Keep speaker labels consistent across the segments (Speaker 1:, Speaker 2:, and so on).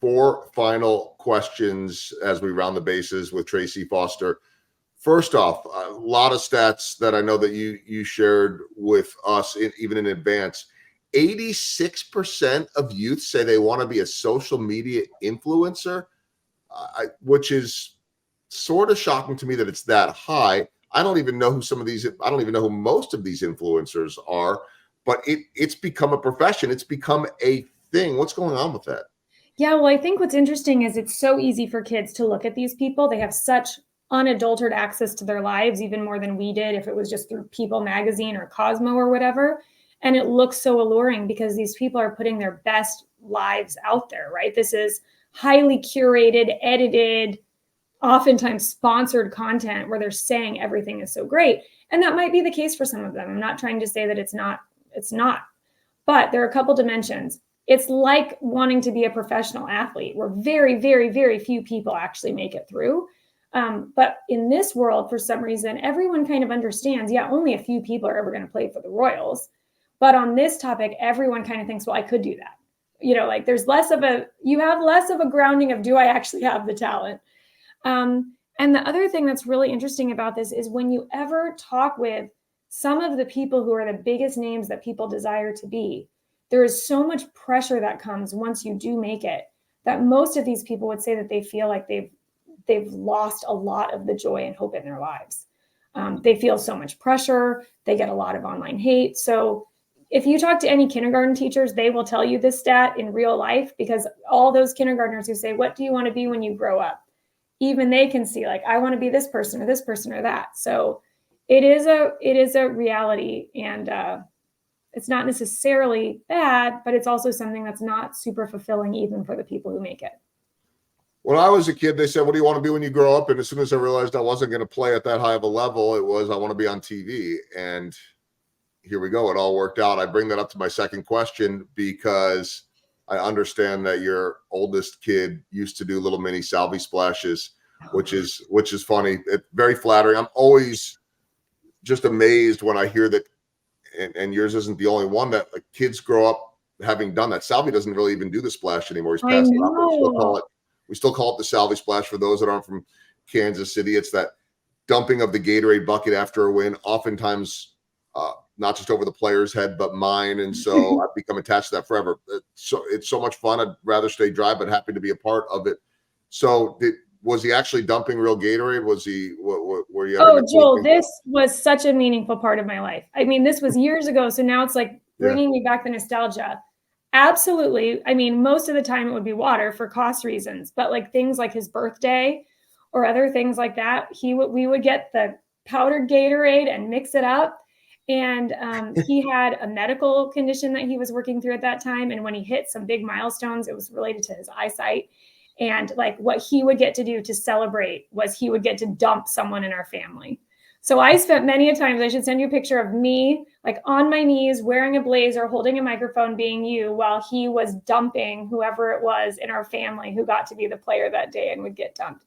Speaker 1: 4 final questions as we round the bases with Tracy Foster. First off, a lot of stats that I know that you shared with us, even in advance. 86% of youth say they want to be a social media influencer, which is sort of shocking to me that it's that high. I don't even know who most of these influencers are, but it's become a profession. It's become a thing. What's going on with that?
Speaker 2: Yeah, well, I think what's interesting is it's so easy for kids to look at these people. They have such unadulterated access to their lives, even more than we did if it was just through People magazine or Cosmo or whatever. And it looks so alluring because these people are putting their best lives out there, right? This is highly curated, edited, oftentimes sponsored content where they're saying everything is so great. And that might be the case for some of them. I'm not trying to say that it's not. But there are a couple dimensions. It's like wanting to be a professional athlete where very, very, very few people actually make it through. But in this world, for some reason, everyone kind of understands, yeah, only a few people are ever going to play for the Royals. But on this topic, everyone kind of thinks, well, I could do that. Like you have less of a grounding of, do I actually have the talent? And the other thing that's really interesting about this is when you ever talk with some of the people who are the biggest names that people desire to be, there is so much pressure that comes once you do make it that most of these people would say that they feel like they've lost a lot of the joy and hope in their lives. They feel so much pressure. They get a lot of online hate. So if you talk to any kindergarten teachers, they will tell you this stat in real life, because all those kindergartners who say, what do you want to be when you grow up? Even they can see, like, I want to be this person or that. So it is a reality, and it's not necessarily bad, but it's also something that's not super fulfilling even for the people who make it.
Speaker 1: When I was a kid, they said, what do you want to be when you grow up? And as soon as I realized I wasn't going to play at that high of a level, it was, I want to be on TV. And here we go. It all worked out. I bring that up to my second question because I understand that your oldest kid used to do little mini salvi splashes, which is funny. It's very flattering. I'm always just amazed when I hear that, and yours isn't the only one, that like kids grow up having done that. Salvi doesn't really even do the splash anymore. He's passed it off. We still call it the salvi splash for those that aren't from Kansas City. It's that dumping of the Gatorade bucket after a win, oftentimes not just over the player's head, but mine. And so I've become attached to that forever. It's so much fun. I'd rather stay dry, but happy to be a part of it. So was he actually dumping real Gatorade? Was he, were you?
Speaker 2: Oh, Joel, this was such a meaningful part of my life. I mean, this was years ago. So now it's like bringing me back the nostalgia. Absolutely. I mean, most of the time it would be water for cost reasons, but like things like his birthday or other things like that, we would get the powdered Gatorade and mix it up. And he had a medical condition that he was working through at that time. And when he hit some big milestones, it was related to his eyesight. And like what he would get to do to celebrate was he would get to dump someone in our family. So I spent many a times, I should send you a picture of me like on my knees, wearing a blazer, holding a microphone, being you, while he was dumping whoever it was in our family who got to be the player that day and would get dumped.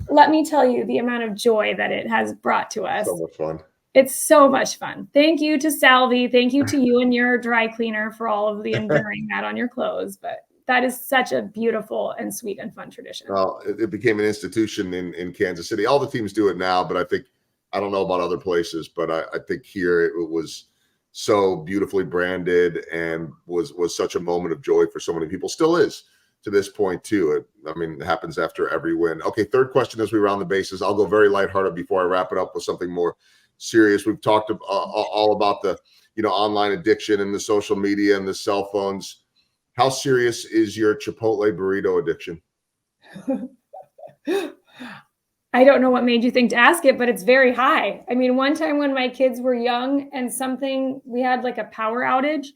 Speaker 2: Let me tell you the amount of joy that it has brought to us.
Speaker 1: So much fun.
Speaker 2: It's so much fun. Thank you to Salvi. Thank you to you and your dry cleaner for all of the enduring that on your clothes. But that is such a beautiful and sweet and fun tradition.
Speaker 1: Well, it became an institution in Kansas City. All the teams do it now, but I don't know about other places, but I think here it was so beautifully branded and was such a moment of joy for so many people. Still is to this point too. It happens after every win. Okay, third question as we round the bases. I'll go very lighthearted before I wrap it up with something more serious. We've talked all about the online addiction and the social media and the cell phones. How serious is your Chipotle burrito addiction?
Speaker 2: I don't know what made you think to ask it, but it's very high. I mean, one time when my kids were young and we had like a power outage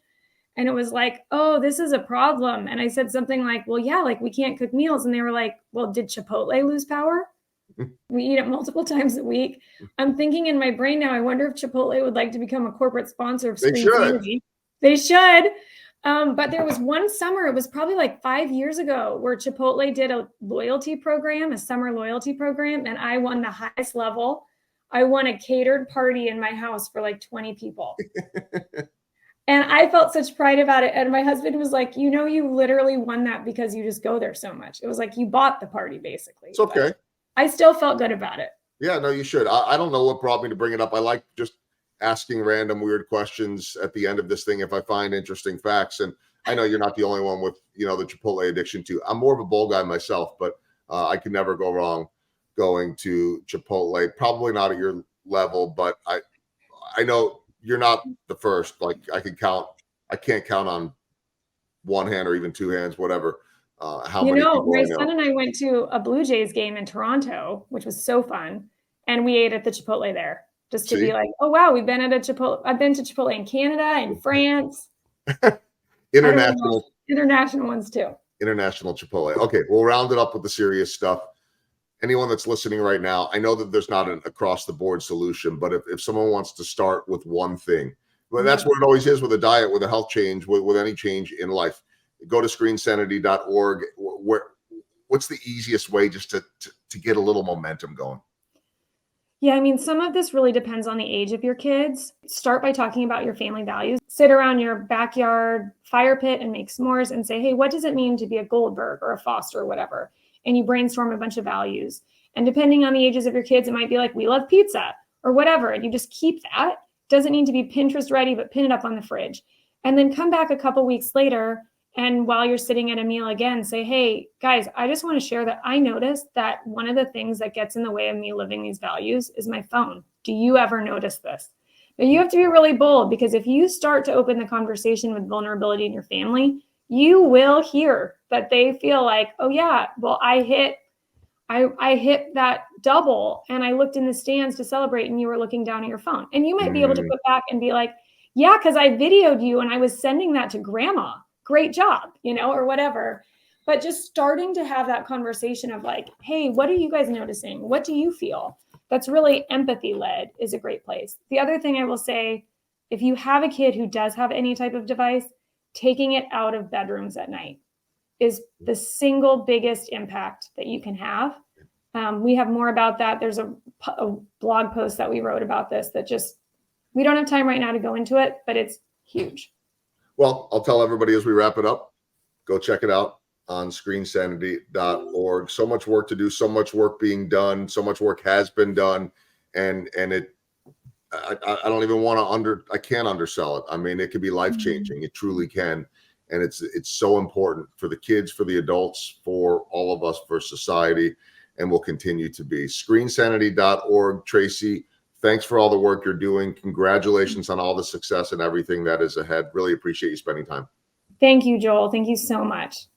Speaker 2: and it was like, oh, this is a problem. And I said something like, well, yeah, like we can't cook meals. And they were like, well, did Chipotle lose power? We eat it multiple times a week. I'm thinking in my brain now, I wonder if Chipotle would like to become a corporate sponsor of Screen Sanity. They should. But there was one summer, it was probably like 5 years ago, where Chipotle did a loyalty program, a summer loyalty program, and I won the highest level. I won a catered party in my house for like 20 people. And I felt such pride about it. And my husband was like, you know, you literally won that because you just go there so much. It was like you bought the party, basically.
Speaker 1: It's okay.
Speaker 2: But I still felt good about it.
Speaker 1: Yeah, no, you should. I don't know what brought me to bring it up. I like just asking random weird questions at the end of this thing if I find interesting facts. And I know you're not the only one with, you know, the Chipotle addiction too. I'm more of a bowl guy myself, but I can never go wrong going to Chipotle. Probably not at your level, but I know you're not the first. Like I can't count on one hand or even two hands, whatever. How
Speaker 2: You
Speaker 1: many
Speaker 2: know,
Speaker 1: people
Speaker 2: my
Speaker 1: I know.
Speaker 2: son and I went to a Blue Jays game in Toronto, which was so fun. And we ate at the Chipotle there just to be
Speaker 1: See,
Speaker 2: like, oh, wow, we've been at a Chipotle. I've been to Chipotle in Canada and France. I don't really know.
Speaker 1: international
Speaker 2: International ones too.
Speaker 1: international Chipotle. Okay, we'll round it up with the serious stuff. Anyone that's listening right now, I know that there's not an across the board solution, but if someone wants to start with one thing, well, that's what it always is with a diet, with a health change, with any change in life. Go to screensanity.org. What's the easiest way just to get a little momentum going?
Speaker 2: Yeah, I mean, some of this really depends on the age of your kids. Start by talking about your family values. Sit around your backyard fire pit and make s'mores and say, hey, what does it mean to be a Goldberg or a Foster or whatever? And you brainstorm a bunch of values. And depending on the ages of your kids, it might be like, we love pizza or whatever. And you just keep that. Doesn't need to be Pinterest ready, but pin it up on the fridge. And then come back a couple weeks later. And while you're sitting at a meal again, say, hey, guys, I just want to share that I noticed that one of the things that gets in the way of me living these values is my phone. Do you ever notice this? But you have to be really bold, because if you start to open the conversation with vulnerability in your family, you will hear that they feel like, oh yeah, well, I hit that double and I looked in the stands to celebrate and you were looking down at your phone. And you might be able to put back and be like, yeah, because I videoed you and I was sending that to grandma. Great job, you know, or whatever. But just starting to have that conversation of like, hey, what are you guys noticing? What do you feel? That's really empathy led is a great place. The other thing I will say, if you have a kid who does have any type of device, taking it out of bedrooms at night is the single biggest impact that you can have. We have more about that. There's a blog post that we wrote about this that just, we don't have time right now to go into it, but it's huge.
Speaker 1: Well, I'll tell everybody as we wrap it up, go check it out on screensanity.org. So much work to do, so much work being done, so much work has been done. And I don't even want to I can't undersell it. I mean, it could be life-changing. It truly can. And it's so important for the kids, for the adults, for all of us, for society, and will continue to be. Screensanity.org. Tracy, thanks for all the work you're doing. Congratulations on all the success and everything that is ahead. Really appreciate you spending time.
Speaker 2: Thank you, Joel. Thank you so much.